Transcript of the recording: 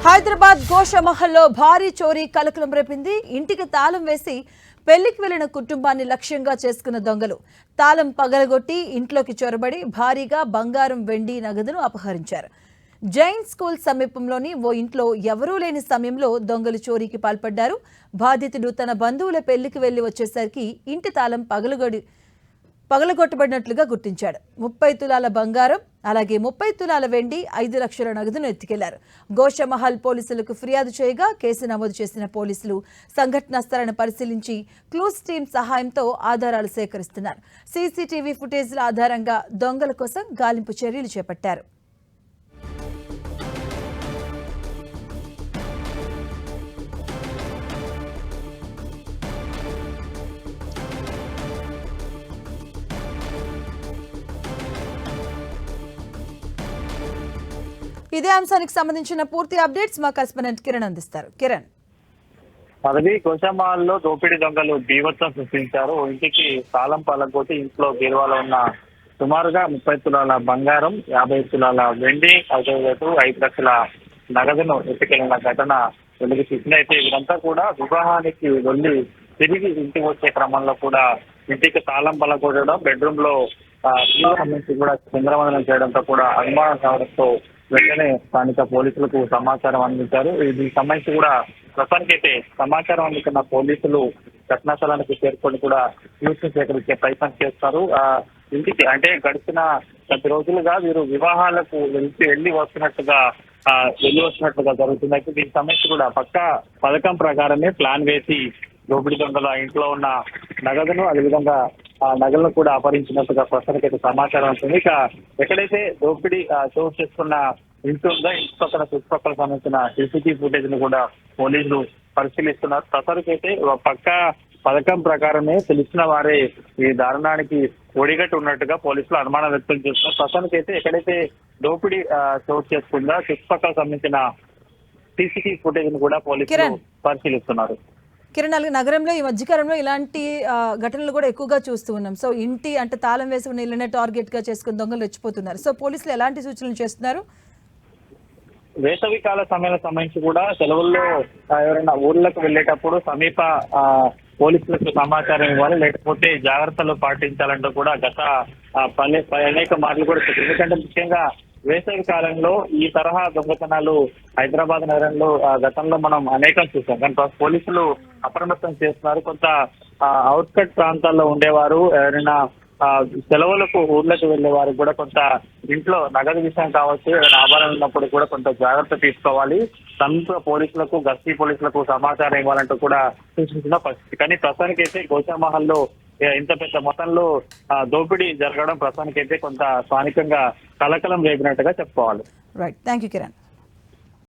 హైదరాబాద్ గోషమహల్లో భారీ చోరీ కలకలం రేపింది. ఇంటికి తాళం వేసి పెళ్లికి వెళ్లిన కుటుంబాన్ని లక్ష్యంగా చేసుకున్న దొంగలు తాళం పగలగొట్టి ఇంట్లోకి చొరబడి భారీగా బంగారం, వెండి, నగదును అపహరించారు. జైన్ స్కూల్ సమీపంలోని ఓ ఇంట్లో ఎవరూ లేని సమయంలో దొంగలు చోరీకి పాల్పడ్డారు. బాధితుడు తన బంధువుల పెళ్లికి వెళ్లి వచ్చేసరికి ఇంటి తాళం పగలగొట్టబడినట్లుగా గుర్తించాడు. 30 తులాల బంగారం, అలాగే 30 తులాల వెండి, 5 లక్షల నగదును ఎత్తుకెళ్లారు. గోషమహల్ పోలీసులకు ఫిర్యాదు చేయగా కేసు నమోదు చేసిన పోలీసులు సంఘటనా స్థలాన్ని పరిశీలించి క్లూస్ టీమ్ సహాయంతో ఆధారాలు సేకరిస్తున్నారు. సీసీటీవీ ఫుటేజ్ల ఆధారంగా దొంగల కోసం గాలింపు చర్యలు చేపట్టారు. ఇదే అంశానికి సంబంధించిన పూర్తి అప్డేట్స్ మా కరెస్పాండెంట్ కిరణ్ అందిస్తారు. కిరణ్, పదవి గోషామాల్లో దోపిడీ దొంగలు బీభత్సం సృష్టించారు. ఇంటికి తాళం పగలగొట్టి ఇంట్లో బీరువాలో ఉన్న సుమారుగా 30 తులాల బంగారం, 50 తులాల వెండి, 5 లక్షల నగదును ఎత్తుకెళ్లిన ఘటన వెలుగు చూసినైతే వీరంతా కూడా వివాహానికి వెళ్లి తిరిగి ఇంటికి వచ్చే క్రమంలో కూడా ఇంటికి తాళం పగలగొట్టడం, బెడ్రూమ్ లో నుంచి కూడా చంద్రవందనం చేయడంతో కూడా అనుమానం కావడంతో వెంటనే స్థానిక పోలీసులకు సమాచారం అందించారు. దీనికి సంబంధించి కూడా ప్రస్తుతానికైతే సమాచారం అందుకున్న పోలీసులు ఘటనా స్థలానికి చేరుకొని కూడా న్యూస్ సేకరించే ప్రయత్నం చేస్తారు. ఇంటికి అంటే గడిచిన 10 రోజులుగా వీరు వివాహాలకు వెళ్ళి వస్తున్నట్టుగా జరుగుతుంది. అయితే దీనికి సంబంధించి కూడా పక్కా పథకం ప్రకారమే ప్లాన్ వేసి దోపిడీ దొంగలు ఇంట్లో ఉన్న నగదును, అదేవిధంగా నగలను కూడా అపహరించినట్టుగా ప్రస్తుతానికైతే సమాచారం ఉంటుంది. ఇక ఎక్కడైతే దోపిడీ చోటు చేసుకున్న ఇంటి ఉందో ఇంటి పక్కన చుట్టుపక్కల సంబంధించిన సీసీటీవీ ఫుటేజ్ ను కూడా పోలీసులు పరిశీలిస్తున్నారు. ప్రస్తుతానికైతే పక్కా పథకం ప్రకారమే తెలిసిన వారే ఈ దారుణానికి ఒడిగట్టు ఉన్నట్టుగా పోలీసులు అనుమానం వ్యక్తం చేస్తున్నారు. ప్రస్తుతానికైతే ఎక్కడైతే దోపిడీ చోటు చేసుకుందో చుట్టుపక్కల సంబంధించిన సీసీటీవీ ఫుటేజ్ ను కూడా పోలీసులు పరిశీలిస్తున్నారు. కిరణ్, నగరంలో ఈ మధ్యకాలంలో ఇలాంటి ఘటనలు కూడా ఎక్కువగా చూస్తూ ఉన్నాం. సో ఇంటి అంటే తాళం వేసి ఉన్న ఇళ్ళనే టార్గెట్ గా చేసుకుని దొంగలు రెచ్చిపోతున్నారు. సో పోలీసులు ఎలాంటి సూచనలు చేస్తున్నారు? వేసవి కాల సమయానికి సంబంధించి కూడా సెలవుల్లో ఎవరైనా ఊర్లకు వెళ్ళేటప్పుడు సమీప పోలీసులకు సమాచారం ఇవ్వాలి, లేకపోతే జాగ్రత్తలు పాటించాలంటూ కూడా గత అనేక మార్లు కూడా చెప్పారు. ఎందుకంటే ముఖ్యంగా వేసవి కాలంలో ఈ తరహా దొంగతనాలు హైదరాబాద్ నగరంలో గతంలో మనం అనేకం చూసాం. కానీ పోలీసులు అప్రమత్తం చేస్తున్నారు. కొంత అవుట్కట్ ప్రాంతాల్లో ఉండేవారు, ఎవరైనా సెలవులకు ఊర్లకు వెళ్లే వారికి కూడా కొంత ఇంట్లో నగదు విషయం కావచ్చు, ఆభరణం ఉన్నప్పుడు కూడా కొంత జాగ్రత్త తీసుకోవాలి. సమీప పోలీసులకు, గస్తీ పోలీసులకు సమాచారం ఇవ్వాలంటూ కూడా సూచించిన పరిస్థితి. కానీ ప్రస్తుతానికైతే గోషామహల్లో ఇంత పెద్ద మొత్తంలో దోపిడీ జరగడం ప్రస్తుతానికైతే కొంత స్థానికంగా కలకలం రేపినట్టుగా చెప్పుకోవాలి. Right, thank you Kiran.